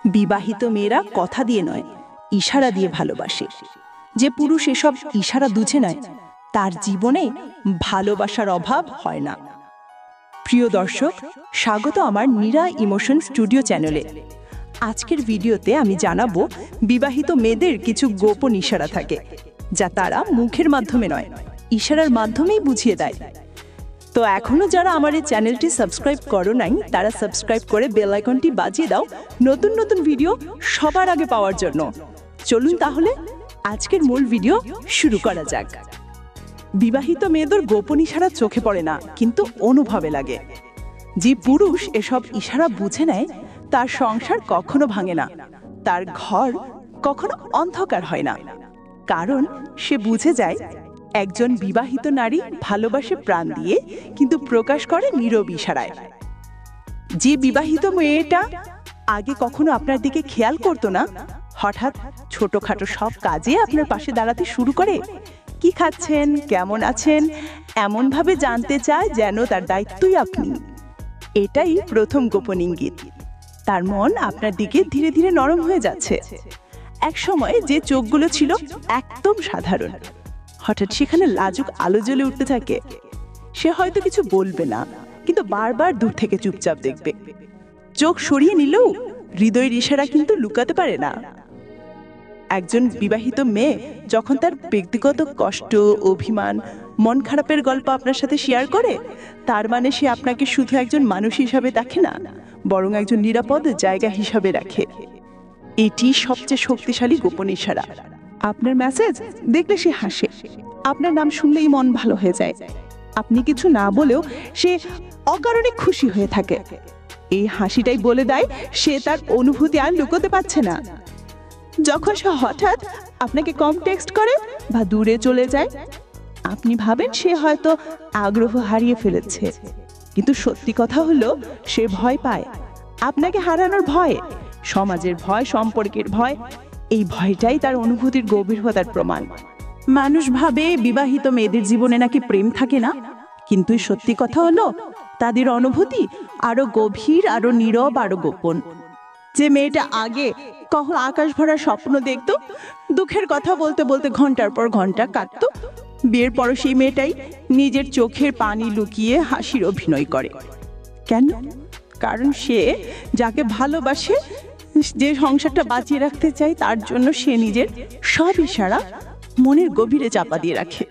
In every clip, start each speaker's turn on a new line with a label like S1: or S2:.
S1: বিবাহিত মেয়েরা কথা দিয়ে নয়, ইশারা দিয়ে ভালোবাসে। যে পুরুষ এসব ইশারা বুঝে নেয়, তার জীবনে ভালোবাসার অভাব হয় না। প্রিয় দর্শক, স্বাগত আমার নীরা ইমোশন স্টুডিও চ্যানেলে। আজকের ভিডিওতে আমি জানাবো বিবাহিত মেয়েদের কিছু গোপন ইশারা থাকে, যা তারা মুখের মাধ্যমে নয়, ইশারার মাধ্যমেই বুঝিয়ে দেয়। তো এখনো যারা আমার এই চ্যানেলটি সাবস্ক্রাইব করো নাই, তারা সাবস্ক্রাইব করে বেল আইকনটি বাজিয়ে দাও নতুন নতুন ভিডিও সবার আগে পাওয়ার জন্য। চলুন তাহলে আজকের মূল ভিডিও শুরু করা যাক। বিবাহিত মেয়েদের গোপন ইশারা চোখে পড়ে না, কিন্তু অনুভবে লাগে। যে পুরুষ এসব ইশারা বুঝে নেয়, তার সংসার কখনো ভাঙে না, তার ঘর কখনো অন্ধকার হয় না। কারণ সে বুঝে যায় একজন বিবাহিত নারী ভালোবাসে প্রাণ দিয়ে, কিন্তু প্রকাশ করে নীরব ইশারায়। যে বিবাহিত মেয়েটা আগে কখনো আপনার দিকে খেয়াল করতো না, হঠাৎ ছোটখাটো সব কাজে আপনার পাশে দাঁড়াতে শুরু করে। কি খাচ্ছেন, কেমন আছেন, এমনভাবে জানতে চায় যেন তার দায়িত্বই আপনি। এটাই প্রথম গোপন ইঙ্গিত। তার মন আপনার দিকে ধীরে ধীরে নরম হয়ে যাচ্ছে। এক সময় যে চোখগুলো ছিল একদম সাধারণ, হঠাৎ সেখানে লাজুক আলো জ্বলে উঠতে থাকে। সে হয়তো কিছু বলবে না, কিন্তু বারবার দূর থেকে চুপচাপ দেখবে। চোখ সরিয়ে নিলেও হৃদয়ের ইশারা কিন্তু লুকাতে পারে না। একজন বিবাহিত মেয়ে যখন তার ব্যক্তিগত কষ্ট, অভিমান, মন খারাপের গল্প আপনার সাথে শেয়ার করে, তার মানে সে আপনাকে শুধু একজন মানুষ হিসাবে দেখে না, বরং একজন নিরাপদ জায়গা হিসাবে রাখে। এটি সবচেয়ে শক্তিশালী গোপন ইশারা। আপনার মেসেজ দেখলে সে হাসে, আপনার নাম শুনলেই মন ভালো হয়ে যায়। আপনি কিছু না বলেও সে অকারণে খুশি হয়ে থাকে। এই হাসিটাই বলে দেয় সে তার অনুভূতি আর লুকোতে পারছে না। যখন সে হঠাৎ আপনাকে কম টেক্সট করে বা দূরে চলে যায়, আপনি ভাবেন সে হয়তো আগ্রহ হারিয়ে ফেলেছে, কিন্তু সত্যি কথা হলো সে ভয় পায়। আপনাকে হারানোর ভয়, সমাজের ভয়, সম্পর্কের ভয়। এই ভয়টাই তার অনুভূতির গভীরতার প্রমাণ। মানুষ ভাবে বিবাহিত মেয়েদের জীবনে নাকি প্রেম থাকে না, কিন্তু সত্যি কথা হলো তাদের অনুভূতি আরো গভীর, আরো নীরব, আরো গোপন। যে মেয়েটা আগে কখন আকাশ ভরা স্বপ্ন দেখতো, দুঃখের কথা বলতে বলতে ঘন্টার পর ঘন্টা কাটতো, বিয়ের পর সেই মেয়েটাই নিজের চোখের পানি লুকিয়ে হাসির অভিনয় করে। কেন? কারণ সে যাকে ভালোবাসে, যে সংসারটা বাঁচিয়ে রাখতে চায়, তার জন্য সে নিজের সব ইশারা মনের গভীরে চাপা দিয়ে রাখে।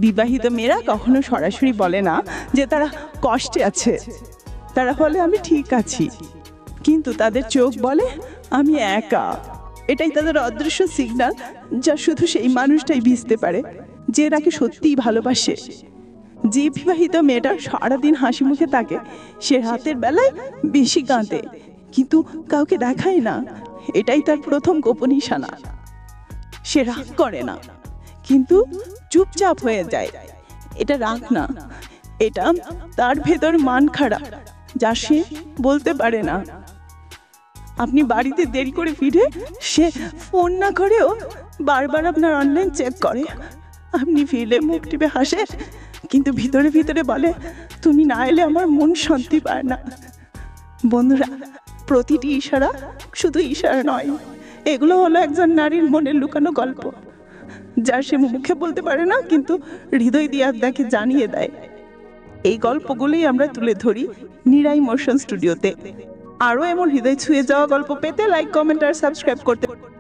S1: বিবাহিত মেয়েরা কখনো সরাসরি বলে না যে তারা কষ্টে আছে, তারা বলে আমি ঠিক আছি, কিন্তু তাদের চোখ বলে আমি একা। এটাই তাদের অদৃশ্য সিগন্যাল, যা শুধু সেই মানুষটাই বুঝতে পারে যে তাকে সত্যিই ভালোবাসে। যে বিবাহিত মেয়েটা সারাদিন হাসি মুখে থাকে, সে রাতের বেলায় বেশি কাঁদে, কিন্তু কাউকে দেখায় না। এটাই তার প্রথম গোপন ইশারা। সে রাগ করে না, কিন্তু চুপচাপ হয়ে যায়। এটা রাগ না, এটা তার ভেতর মান খারাপ, যা সে বলতে পারে না। আপনি বাড়িতে দেরি করে ফিরে সে ফোন না করেও বারবার আপনার অনলাইন চেক করে। আপনি ফিরলে মুখ টিপে হাসে, কিন্তু ভিতরে ভিতরে বলে তুমি না এলে আমার মন শান্তি পায় না। বন্ধুরা, প্রতিটি ইশারা শুধু ইশারা নয়, এগুলো হলো একজন নারীর মনের লুকানো গল্প, যা সে মুখে বলতে পারে না, কিন্তু হৃদয় দিয়ে আপনাকে জানিয়ে দেয়। এই গল্পগুলোই আমরা তুলে ধরি নীরা ইমোশন স্টুডিওতে। আরও এমন হৃদয় ছুঁয়ে যাওয়া গল্প পেতে লাইক, কমেন্ট আর সাবস্ক্রাইব করতে